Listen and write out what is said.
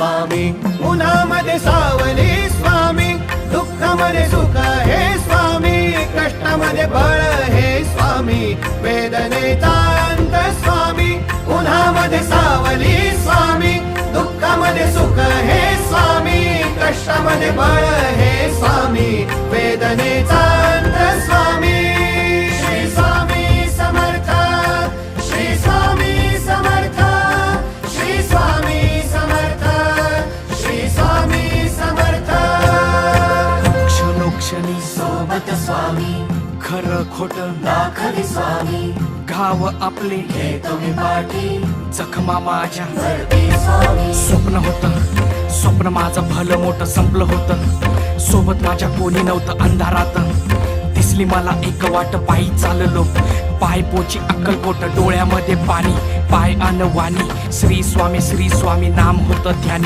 स्वामी, उन्हामध्ये सावली स्वामी, दुःखामध्ये सुख हे स्वामी, कष्टामध्ये बळ हे स्वामी, वेदनेचा अंत स्वामी, उन्हामध्ये सावली स्वामी, दुःखामध्ये सुख हे स्वामी, कष्टामध्ये बळ हे स्वामी, वेदनेचा अंत स्वामी. श्री स्वामी समर्थ, श्री स्वामी समर्थ, श्री स्वामी समर्थ, श्री स्वामी समर्थ. क्षणोक्षणी सोबत स्वामी, खरं खोट दाखले स्वामी, घाव आपले घेतो मी पाठी, जखमा माझ्या भरती स्वामी. स्वप्न होतं, स्वप्न माझं भलं मोठं संपलं होतं. सोबत माझ्या कोणी नव्हतं अंधारात. दिसली मला एक वाट, पायी चाललो, पाय पोची अक्कलकोट, डोळ्यामध्ये पाणी, पाय अनवाणी. श्री स्वामी नाम होतं ध्यानी.